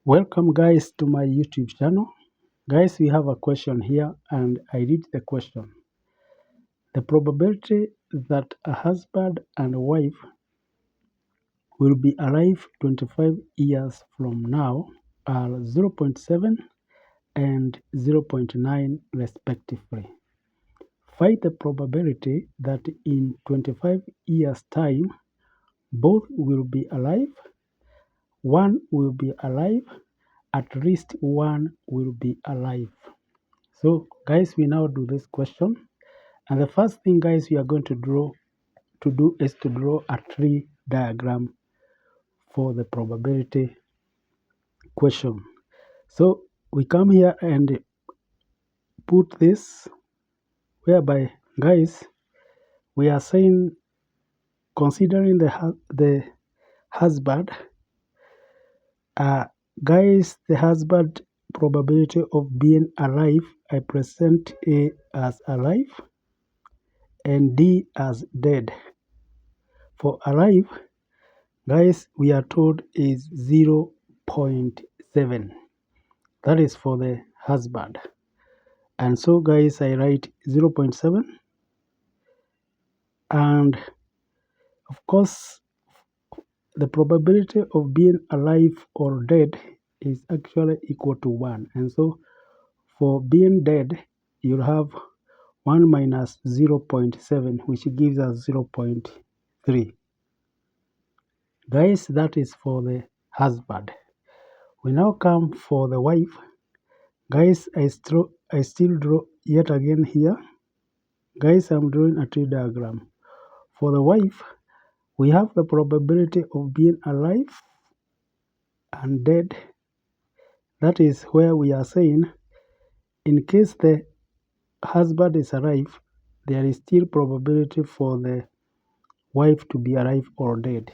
Welcome guys to my YouTube channel. Guys, we have a question here and I read the question. The probability that a husband and wife will be alive 25 years from now are 0.7 and 0.9 respectively. Find the probability that in 25 years time both will be alive, one will be alive, at least one will be alive. So guys, we now do this question. And the first thing guys we are going to do is to draw a tree diagram for the probability question. So we come here and put this whereby guys we are saying considering the husband guys the husband probability of being alive, I present A as alive and D as dead. For alive, guys, we are told is 0.7. That is for the husband. And so, guys, I write 0.7. And of course, the probability of being alive or dead is actually equal to 1. And so, for being dead, you'll have 1 minus 0.7, which gives us 0.3. Guys, that is for the husband. We now come for the wife. Guys, I still draw yet again here. Guys, I'm drawing a tree diagram. For the wife, we have the probability of being alive and dead. That is where we are saying, in case the husband is alive, there is still probability for the wife to be alive or dead.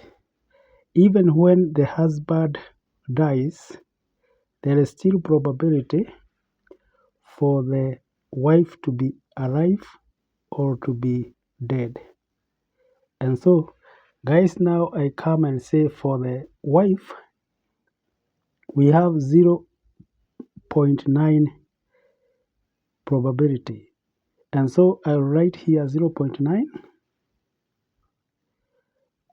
Even when the husband dies, there is still probability for the wife to be alive or to be dead. And so, guys, now I come and say for the wife, we have 0.9 probability. And so I'll write here 0.9.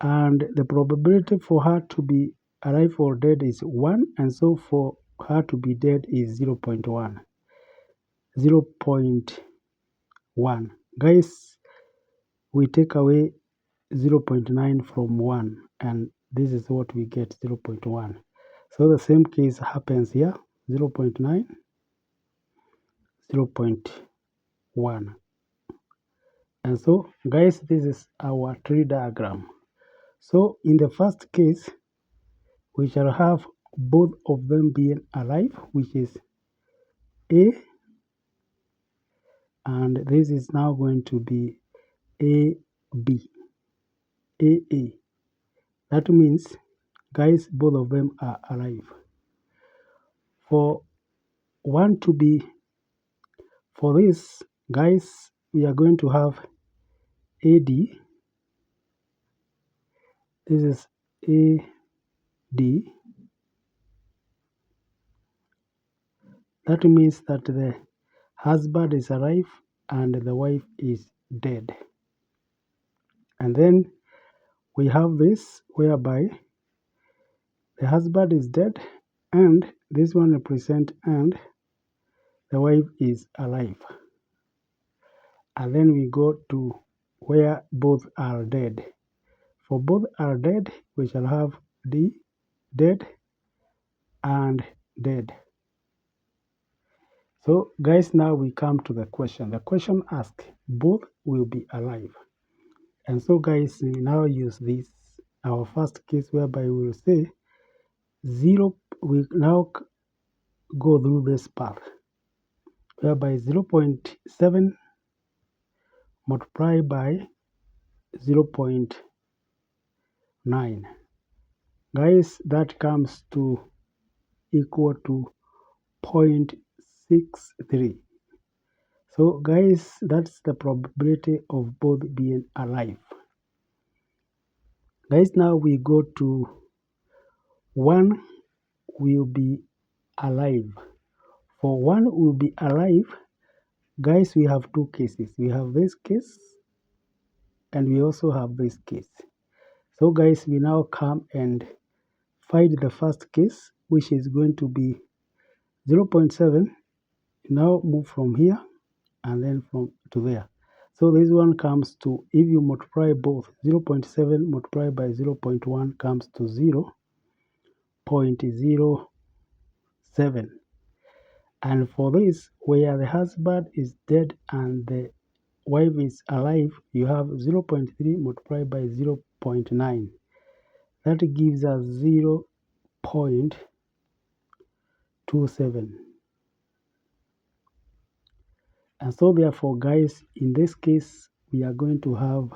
And the probability for her to be alive or dead is 1. And so for her to be dead is 0.1. 0.1. Guys, we take away 0.9 from 1 and this is what we get, 0.1. So the same case happens here, 0.9, 0.1. And so guys, this is our tree diagram. So in the first case, we shall have both of them being alive, which is A, and this is now going to be AB, AA. That means, guys, both of them are alive. For one to be, for this, guys, we are going to have AD. This is AD. That means that the husband is alive and the wife is dead. And then we have this whereby the husband is dead and this one represents and the wife is alive. And then we go to where both are dead. For both are dead, we shall have D, dead, and dead. So guys, now we come to the question. The question asks, both will be alive. And so guys, we now use this, our first case whereby we will say 0, we now go through this path whereby 0.7 multiplied by 0.9. Guys, that comes to equal to 0.63. So guys, that's the probability of both being alive. Guys, now we go to one will be alive. For one will be alive, guys, we have two cases. We have this case and we also have this case. So guys, we now come and find the first case, which is going to be 0.7. Now move from here and then from to there. So this one comes to, if you multiply both, 0.7 multiplied by 0.1 comes to 0.07. And for this, where the husband is dead and the wife is alive, you have 0.3 multiplied by 0.9. That gives us 0.27. And so therefore, guys, in this case, we are going to have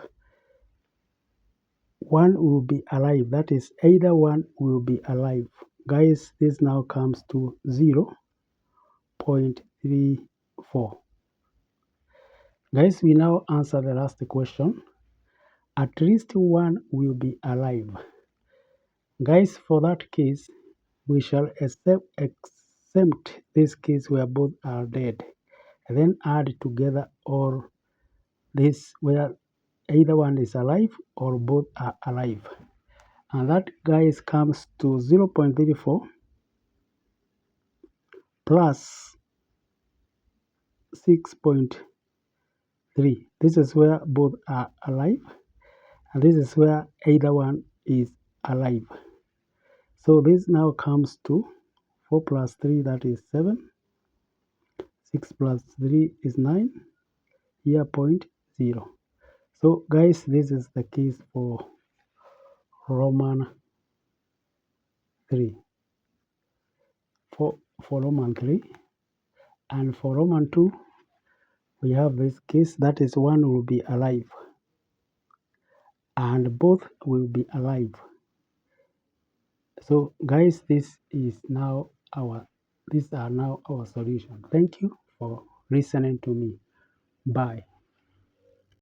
one will be alive. That is, either one will be alive. Guys, this now comes to 0.34. Guys, we now answer the last question. At least one will be alive. Guys, for that case, we shall exempt this case where both are dead, and then add together all this where either one is alive or both are alive. And that, guys, comes to 0.34 plus 6.3. This is where both are alive, and this is where either one is alive. So this now comes to 4 plus 3, that is 7. 6 plus 3 is 9. Here, 0.0. So guys, this is the case for Roman 3. For Roman 3. And for Roman 2, we have this case, that is one will be alive. And both will be alive. So guys, these are now our solution. Thank you for listening to me. Bye.